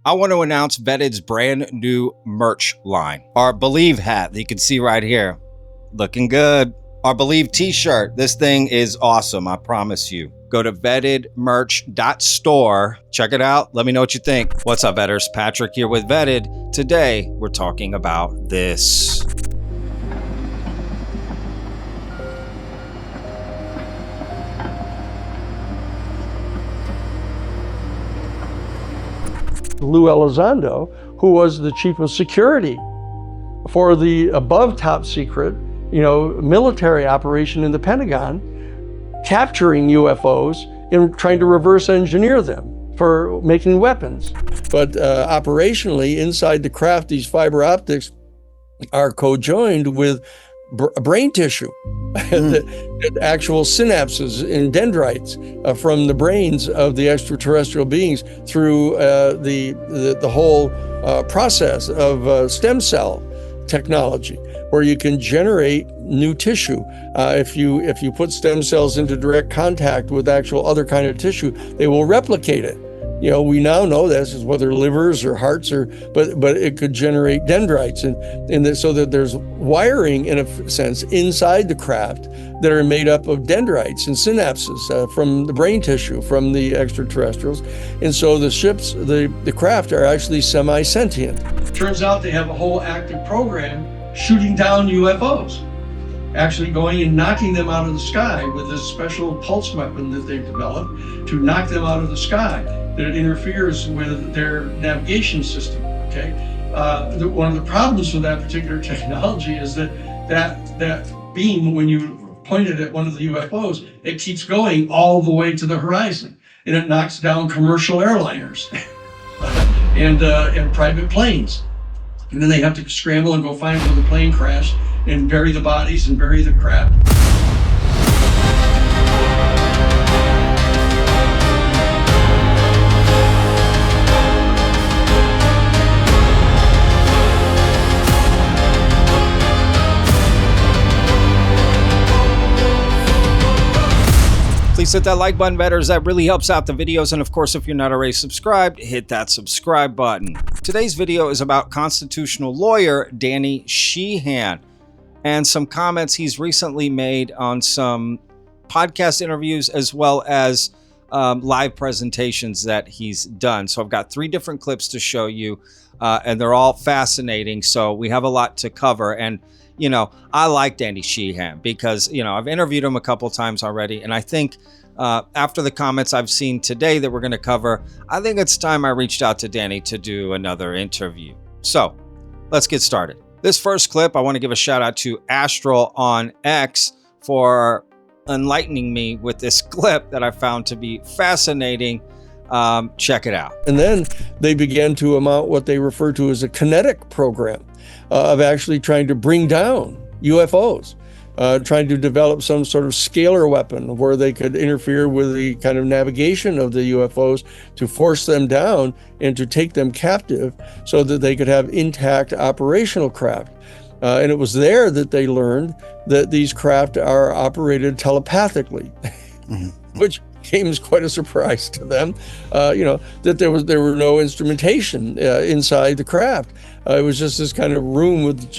I want to announce Vetted's brand new merch line. Our Believe hat that you can see right here. Looking good. Our Believe t-shirt. This thing is awesome, I promise you. Go to vettedmerch.store. Check it out. Let me know what you think. What's up, Vetters? Patrick here with Vetted. Today, we're talking about this. Lue Elizondo, who was the chief of security for the above top secret, military operation in the Pentagon, capturing UFOs and trying to reverse engineer them for making weapons. But operationally, inside the craft, these fiber optics are co-joined with brain tissue, the actual synapses and dendrites from the brains of the extraterrestrial beings through the whole process of stem cell technology, where you can generate new tissue. If you put stem cells into direct contact with actual other kind of tissue, they will replicate it. We now know this is whether livers or hearts but it could generate dendrites so that there's wiring in a sense inside the craft that are made up of dendrites and synapses from the brain tissue from the extraterrestrials. And so the ships, the craft are actually semi-sentient. Turns out they have a whole active program shooting down UFOs, actually going and knocking them out of the sky with this special pulse weapon that they've developed to knock them out of the sky. That it interferes with their navigation system. Okay, one of the problems with that particular technology is that beam, when you point it at one of the UFOs, it keeps going all the way to the horizon, and it knocks down commercial airliners and private planes, and then they have to scramble and go find where the plane crashed and bury the bodies and bury the craft. Please hit that like button, Vetters. That really helps out the videos. And of course, if you're not already subscribed, hit that subscribe button. Today's video is about constitutional lawyer Danny Sheehan and some comments he's recently made on some podcast interviews as well as live presentations that he's done. So I've got 3 different clips to show you, and they're all fascinating. So we have a lot to cover. And I like Danny Sheehan because, I've interviewed him a couple times already. And I think after the comments I've seen today that we're going to cover, I think it's time I reached out to Danny to do another interview. So let's get started. This first clip, I want to give a shout out to Astral on X for enlightening me with this clip that I found to be fascinating. Check it out. And then they began to mount what they refer to as a kinetic program of actually trying to bring down UFOs, trying to develop some sort of scalar weapon where they could interfere with the kind of navigation of the UFOs to force them down and to take them captive so that they could have intact operational craft. And it was there that they learned that these craft are operated telepathically, which came as quite a surprise to them, that there were no instrumentation inside the craft. It was just this kind of room with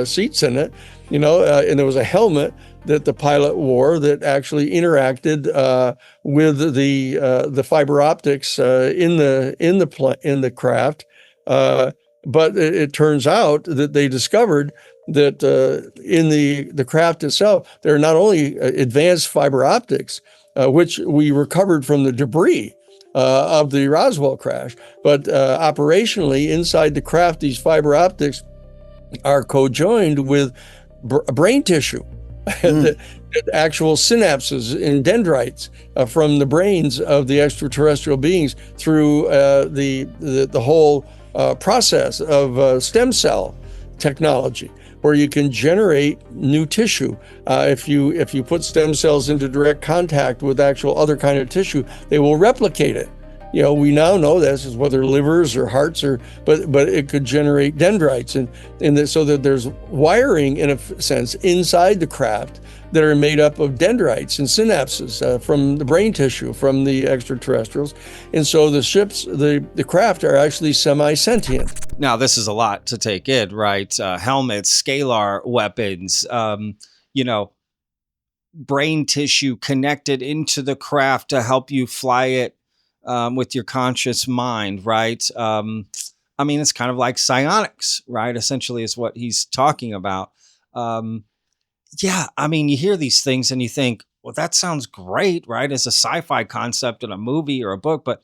seats in it, and there was a helmet that the pilot wore that actually interacted with the fiber optics in the craft. But it turns out that they discovered that in the craft itself, there are not only advanced fiber optics, which we recovered from the debris of the Roswell crash, but operationally inside the craft, these fiber optics are co-joined with brain tissue, the actual synapses and dendrites from the brains of the extraterrestrial beings through the whole process of stem cell technology, where you can generate new tissue. If you put stem cells into direct contact with actual other kind of tissue, they will replicate it. We now know this is whether livers or hearts but it could generate dendrites, so that there's wiring in a sense inside the craft that are made up of dendrites and synapses from the brain tissue from the extraterrestrials, and so the craft are actually semi-sentient. Now, this is a lot to take in, right? Helmets, scalar weapons, brain tissue connected into the craft to help you fly it with your conscious mind, right? It's kind of like psionics, right? Essentially is what he's talking about. You hear these things and you think, well, that sounds great, right? As a sci-fi concept in a movie or a book, but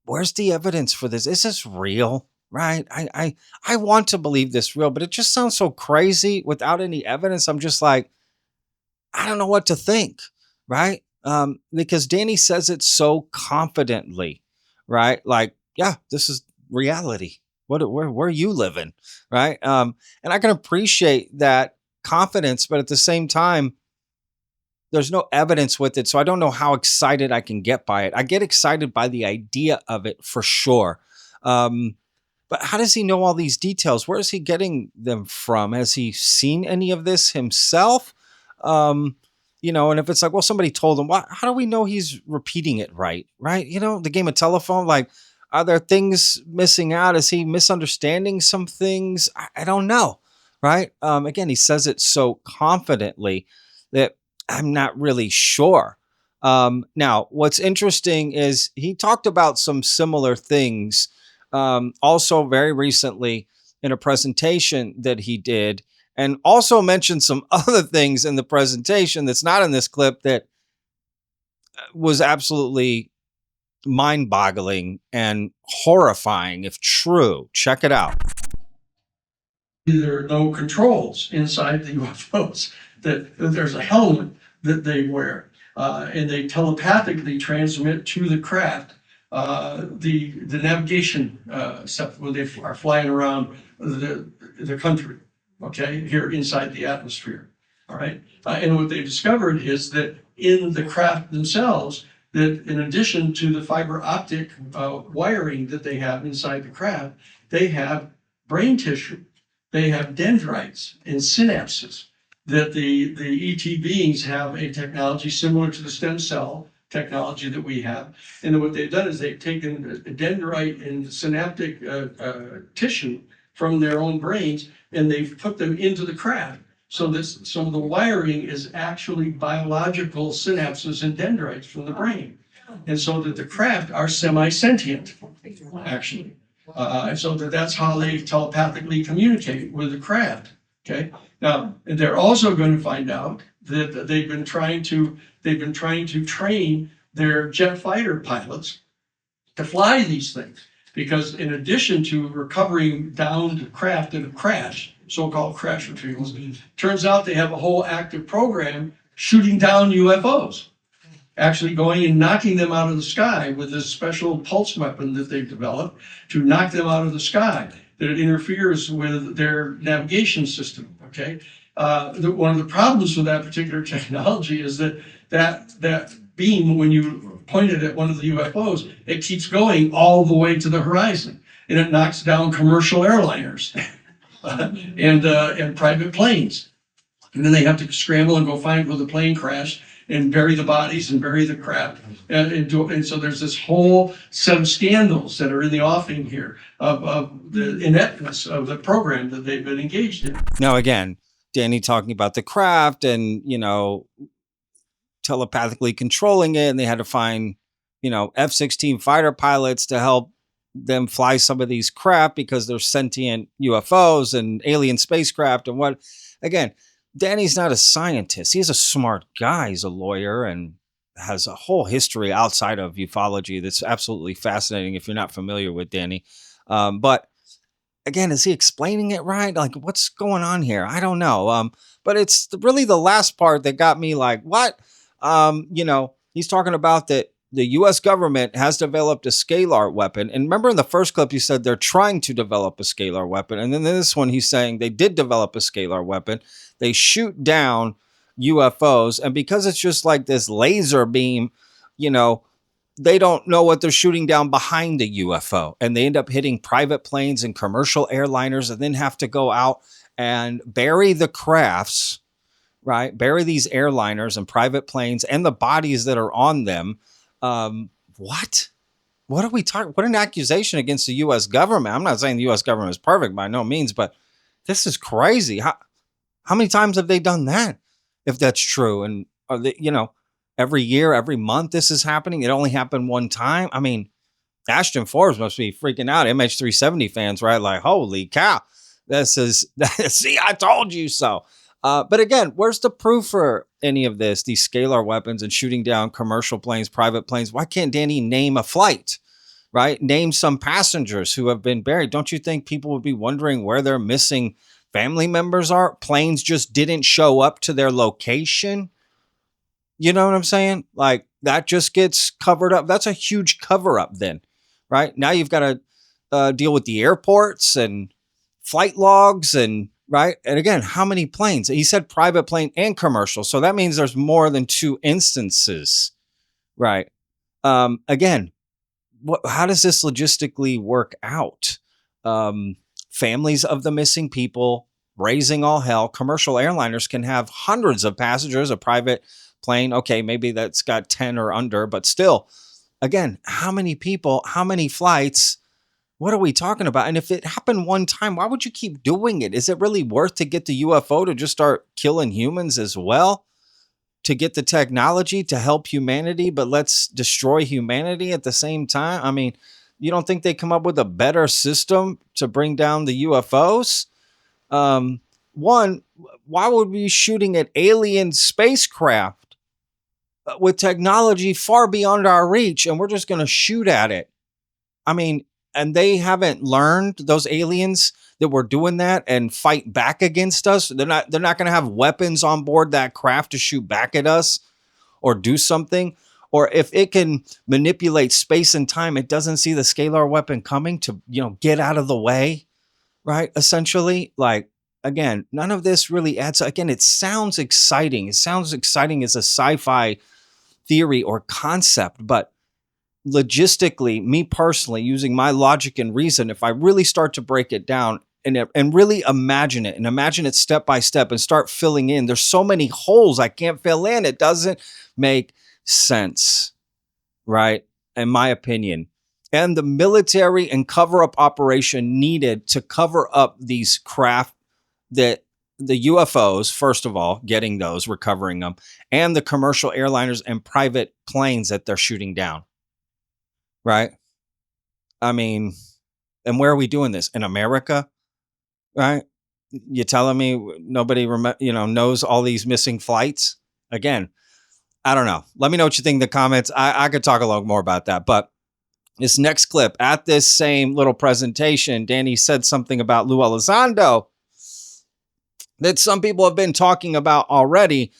where's the evidence for this? Is this real? Right? I want to believe this real, but it just sounds so crazy without any evidence. I'm just like, I don't know what to think, right? Because Danny says it so confidently, right? Like, yeah, this is reality. Where are you living, right? And I can appreciate that confidence, but at the same time, there's no evidence with it, so I don't know how excited I can get by it. I get excited by the idea of it for sure. But how does he know all these details? Where is he getting them from? Has he seen any of this himself? And if it's like, well, somebody told him, how do we know he's repeating it right? Right? The game of telephone, like, are there things missing out? Is he misunderstanding some things? I don't know. Right? Again, he says it so confidently that I'm not really sure. Now, what's interesting is he talked about some similar things also very recently in a presentation that he did, and also mentioned some other things in the presentation that's not in this clip that was absolutely mind-boggling and horrifying if true. Check it out. There are no controls inside the UFOs, that there's a helmet that they wear, and they telepathically transmit to the craft the navigation stuff when they are flying around the country, okay, here inside the atmosphere. All right. And what they discovered is that in the craft themselves, that in addition to the fiber optic wiring that they have inside the craft, they have brain tissue, they have dendrites and synapses, that the ET beings have a technology similar to the stem cell technology that we have. And then what they've done is they've taken a dendrite and synaptic tissue from their own brains, and they've put them into the craft. So some of the wiring is actually biological synapses and dendrites from the brain. And so that the craft are semi-sentient, actually. So that's how they telepathically communicate with the craft. Okay. Now they're also going to find out that they've been trying to train their jet fighter pilots to fly these things, because in addition to recovering downed craft that have crashed, so-called crash retrievals, turns out they have a whole active program shooting down UFOs, actually going and knocking them out of the sky with this special pulse weapon that they've developed to knock them out of the sky, that it interferes with their navigation system, okay? One of the problems with that particular technology is that beam, when you point it at one of the UFOs, it keeps going all the way to the horizon, and it knocks down commercial airliners and private planes. And then they have to scramble and go find where the plane crashed and bury the bodies and bury the craft. And so there's this whole set of scandals that are in the offing here of the ineptness of the program that they've been engaged in. Now, again, Danny talking about the craft and, telepathically controlling it. And they had to find, F-16 fighter pilots to help them fly some of these craft because they're sentient UFOs and alien spacecraft and what. Again, Danny's not a scientist. He's a smart guy. He's a lawyer and has a whole history outside of ufology that's absolutely fascinating if you're not familiar with Danny. But again, is he explaining it right? Like, what's going on here? I don't know. But it's really the last part that got me like, what? He's talking about that the U.S. government has developed a scalar weapon. And remember in the first clip, you said they're trying to develop a scalar weapon. And then in this one, he's saying they did develop a scalar weapon. They shoot down UFOs. And because it's just like this laser beam, they don't know what they're shooting down behind the UFO, and they end up hitting private planes and commercial airliners, and then have to go out and bury the crafts, right? Bury these airliners and private planes and the bodies that are on them. What? What are we talking? What an accusation against the U.S. government. I'm not saying the U.S. government is perfect by no means, but this is crazy. How many times have they done that? If that's true, and are they, every year, every month, this is happening. It only happened one time. I mean, Ashton Forbes must be freaking out. MH370 fans, right? Like, holy cow, this is. See, I told you so. But again, where's the proof for any of this? These scalar weapons and shooting down commercial planes, private planes. Why can't Danny name a flight? Right? Name some passengers who have been buried. Don't you think people would be wondering where their missing family members are? Planes just didn't show up to their location. You know what I'm saying? Like, that just gets covered up. That's a huge cover up then, right? Now you've got to deal with the airports and flight logs and, right? And again, how many planes? He said private plane and commercial. So that means there's more than two instances, right? Again, how does this logistically work out? Families of the missing people, raising all hell. Commercial airliners can have hundreds of passengers. A private plane, okay, maybe that's got 10 or under, but still, again, how many people, how many flights? What are we talking about? And if it happened one time, why would you keep doing it? Is it really worth to get the UFO to just start killing humans as well? To get the technology to help humanity, but let's destroy humanity at the same time? I mean, you don't think they come up with a better system to bring down the UFOs? One, why would we be shooting at alien spacecraft with technology far beyond our reach, and we're just going to shoot at it? I mean, and they haven't learned, those aliens that were doing that, and fight back against us. They're not going to have weapons on board that craft to shoot back at us or do something. Or if it can manipulate space and time, it doesn't see the scalar weapon coming to, get out of the way, right? Essentially, like, again, none of this really adds. Again, it sounds exciting. It sounds exciting as a sci-fi theory or concept, but logistically, me personally, using my logic and reason, if I really start to break it down and really imagine it step by step and start filling in, there's so many holes I can't fill in. It doesn't make sense, right? In my opinion. And the military and cover-up operation needed to cover up these craft, that the UFOs, first of all, getting those, recovering them, and the commercial airliners and private planes that they're shooting down. Right? I mean, and where are we doing this? In America? Right? You telling me nobody knows all these missing flights? Again, I don't know. Let me know what you think in the comments. I could talk a lot more about that. But this next clip, at this same little presentation, Danny said something about Lue Elizondo that some people have been talking about already.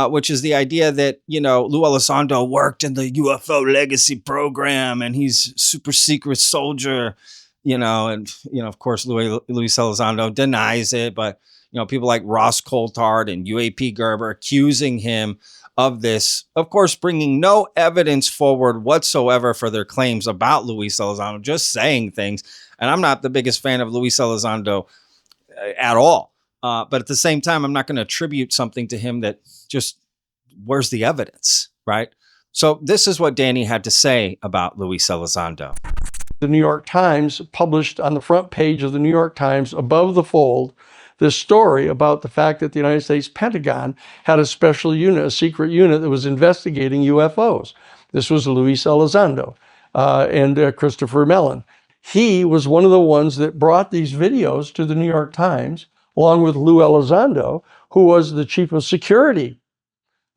Which is the idea that, Lue Elizondo worked in the UFO legacy program and he's super secret soldier, and, of course, Luis Elizondo denies it. But, people like Ross Coulthard and UAP Gerber accusing him of this, of course, bringing no evidence forward whatsoever for their claims about Luis Elizondo, just saying things. And I'm not the biggest fan of Luis Elizondo at all. But at the same time, I'm not going to attribute something to him that just, where's the evidence, right? So this is what Danny had to say about Luis Elizondo. The New York Times published on the front page of the New York Times, above the fold, this story about the fact that the United States Pentagon had a special unit, a secret unit that was investigating UFOs. This was Luis Elizondo and Christopher Mellon. He was one of the ones that brought these videos to the New York Times, along with Lue Elizondo, who was the chief of security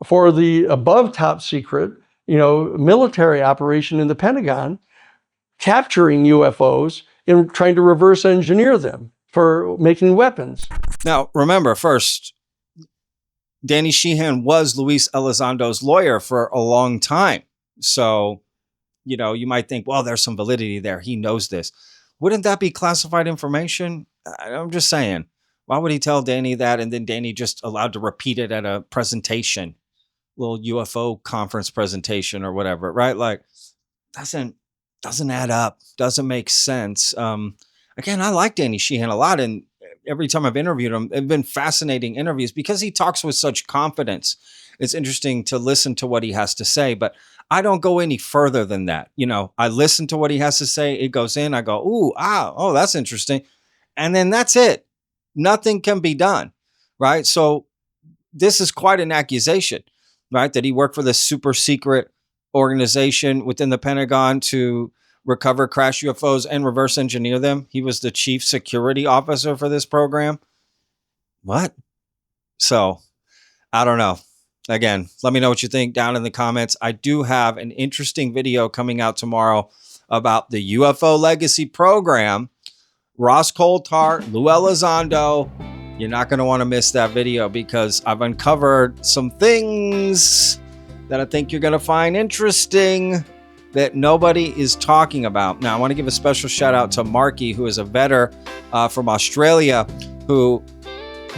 for the above top secret, military operation in the Pentagon, capturing UFOs and trying to reverse engineer them for making weapons. Now, remember, first, Danny Sheehan was Luis Elizondo's lawyer for a long time. So, you might think, well, there's some validity there. He knows this. Wouldn't that be classified information? I'm just saying. Why would he tell Danny that and then Danny just allowed to repeat it at a presentation, little UFO conference presentation or whatever, right? Like, doesn't add up, doesn't make sense. Again, I like Danny Sheehan a lot, and every time I've interviewed him, they've been fascinating interviews because he talks with such confidence. It's interesting to listen to what he has to say, but I don't go any further than that. You know, I listen to what he has to say. It goes in, I go, ooh, oh, that's interesting. And then that's it. Nothing can be done. Right. So this is quite an accusation, right? That he worked for this super secret organization within the Pentagon to recover crash UFOs and reverse engineer them. He was the chief security officer for this program. What? So I don't know. Again, let me know what you think down in the comments. I do have an interesting video coming out tomorrow about the UFO Legacy program. Ross Coulthart, Lue Elizondo. You're not going to want to miss that video because I've uncovered some things that I think you're going to find interesting that nobody is talking about. Now, I want to give a special shout out to Marky, who is a veteran from Australia, who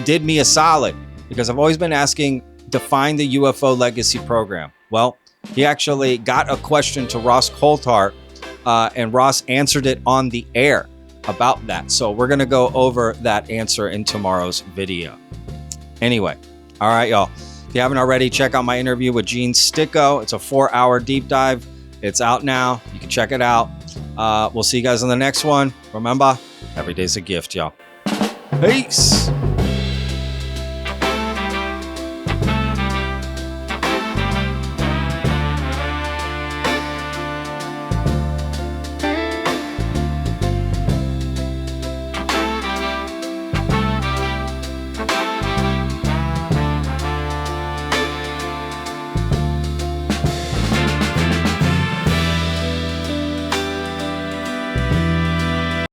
did me a solid because I've always been asking, define the UFO Legacy program. Well, he actually got a question to Ross Coulthart, and Ross answered it on the air about that. So we're going to go over that answer in tomorrow's video. Anyway, all right, y'all. If you haven't already, check out my interview with Gene Sticco. It's a 4-hour deep dive. It's out now. You can check it out. We'll see you guys on the next one. Remember, every day's a gift, y'all. Peace.